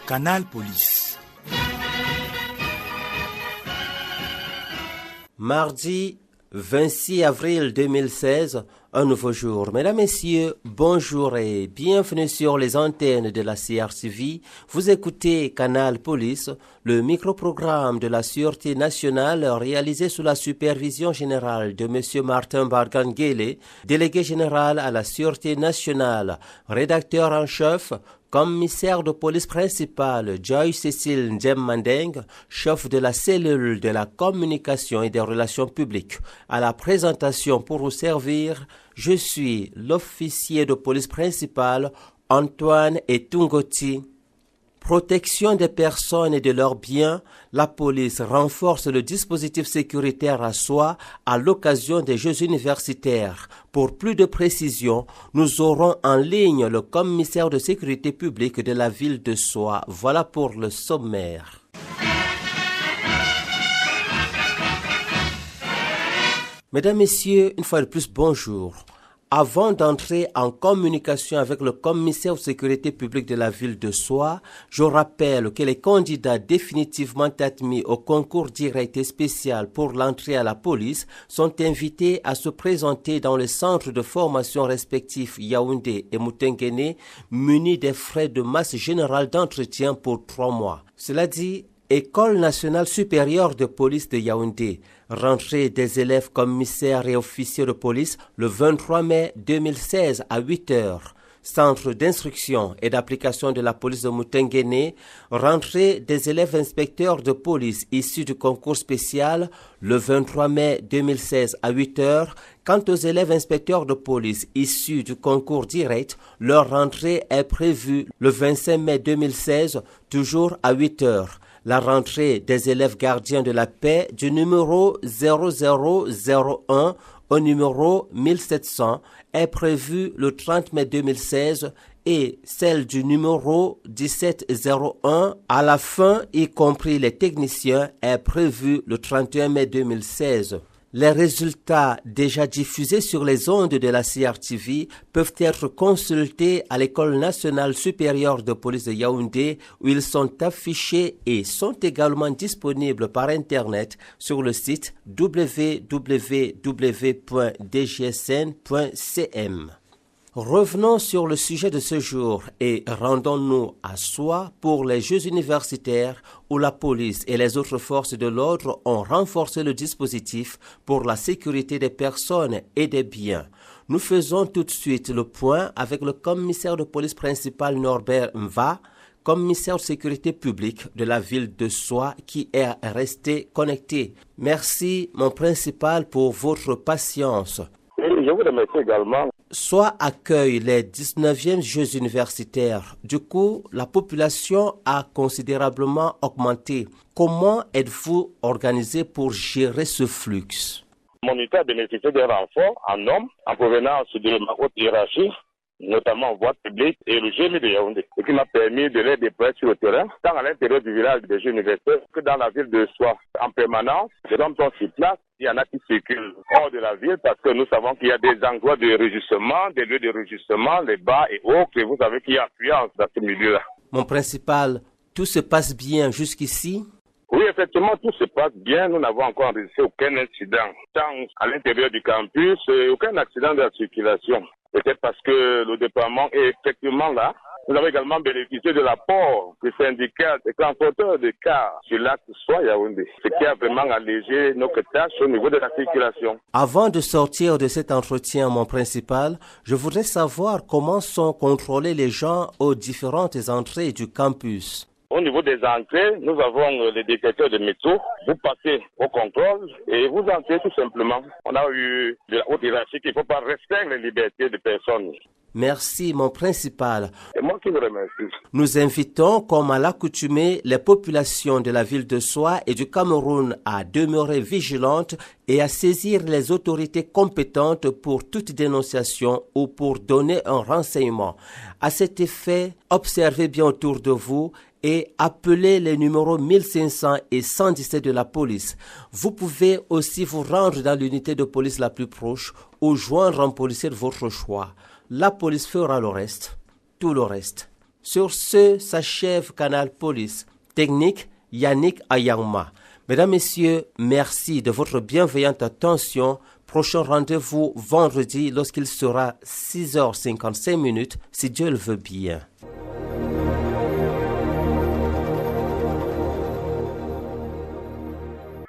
Canal Police. Mardi 26 avril 2016, un nouveau jour. Mesdames, Messieurs, bonjour et bienvenue sur les antennes de la CRTV. Vous écoutez Canal Police, le micro-programme de la Sûreté nationale réalisé sous la supervision générale de M. Martin Bargangele, délégué général à la Sûreté nationale, rédacteur en chef, commissaire de police principal Joyce Cécile Ndjemmandeng, chef de la cellule de la communication et des relations publiques. À la présentation pour vous servir, je suis l'officier de police principal Antoine Etungoti. Protection des personnes et de leurs biens, la police renforce le dispositif sécuritaire à soi à l'occasion des Jeux universitaires. Pour plus de précision, nous aurons en ligne le commissaire de sécurité publique de la ville de Soie. Voilà pour le sommaire. Mesdames, Messieurs, une fois de plus, bonjour. Avant d'entrer en communication avec le commissaire de sécurité publique de la ville de Soie, je rappelle que les candidats définitivement admis au concours direct et spécial pour l'entrée à la police sont invités à se présenter dans les centres de formation respectifs Yaoundé et Moutenguene, munis des frais de masse générale d'entretien pour 3 mois. Cela dit, École nationale supérieure de police de Yaoundé, rentrée des élèves commissaires et officiers de police le 23 mai 2016 à 8 heures. Centre d'instruction et d'application de la police de Moutenguene, rentrée des élèves inspecteurs de police issus du concours spécial le 23 mai 2016 à 8 heures. Quant aux élèves inspecteurs de police issus du concours direct, leur rentrée est prévue le 25 mai 2016, toujours à 8 heures. La rentrée des élèves gardiens de la paix du numéro 0001 au numéro 1700 est prévue le 30 mai 2016 et celle du numéro 1701 à la fin, y compris les techniciens, est prévue le 31 mai 2016. Les résultats déjà diffusés sur les ondes de la CRTV peuvent être consultés à l'École nationale supérieure de police de Yaoundé où ils sont affichés et sont également disponibles par Internet sur le site www.dgsn.cm. Revenons sur le sujet de ce jour et rendons-nous à Soie pour les Jeux universitaires où la police et les autres forces de l'ordre ont renforcé le dispositif pour la sécurité des personnes et des biens. Nous faisons tout de suite le point avec le commissaire de police principal Norbert Mva, commissaire de sécurité publique de la ville de Soie qui est resté connecté. Merci mon principal pour votre patience. Je vous remercie également. Soie accueille les 19e Jeux universitaires. Du coup, la population a considérablement augmenté. Comment êtes-vous organisé pour gérer ce flux? Mon unité a bénéficié d'un renfort en hommes en provenance de ma haute hiérarchie, notamment en voie publique et le GMI de Yaoundé, ce qui m'a permis de les déployer sur le terrain, tant à l'intérieur du village des Jeux universitaires que dans la ville de Soie. En permanence, les hommes sont sur place. Il y en a qui circulent hors de la ville parce que nous savons qu'il y a des endroits de rejustement, des lieux de rejustement, les bars et autres, et vous savez qu'il y a affluence dans ce milieu-là. Mon principal, tout se passe bien jusqu'ici? Oui, effectivement, tout se passe bien. Nous n'avons encore enregistré aucun incident, tant à l'intérieur du campus, aucun accident de la circulation. Peut-être parce que le déploiement est effectivement là. Nous avons également bénéficié de l'apport du syndicat des transporteurs de cars sur l'axe Soie Yaoundé, ce qui a vraiment allégé nos tâches au niveau de la circulation. Avant de sortir de cet entretien, mon principal, je voudrais savoir comment sont contrôlés les gens aux différentes entrées du campus. Au niveau des entrées, nous avons les détecteurs de métaux. Vous passez au contrôle et vous entrez tout simplement. On a eu de la haute hiérarchie qu'il ne faut pas restreindre les libertés des personnes. Merci, mon principal. C'est moi qui vous remercie. Nous invitons, comme à l'accoutumée, les populations de la ville de Soie et du Cameroun à demeurer vigilantes et à saisir les autorités compétentes pour toute dénonciation ou pour donner un renseignement. À cet effet, observez bien autour de vous et appelez les numéros 1500 et 117 de la police. Vous pouvez aussi vous rendre dans l'unité de police la plus proche ou joindre un policier de votre choix. La police fera le reste, tout le reste. Sur ce s'achève Canal Police. Technique, Yannick Ayangma. Mesdames, Messieurs, merci de votre bienveillante attention. Prochain rendez-vous vendredi lorsqu'il sera 6h55 si Dieu le veut bien.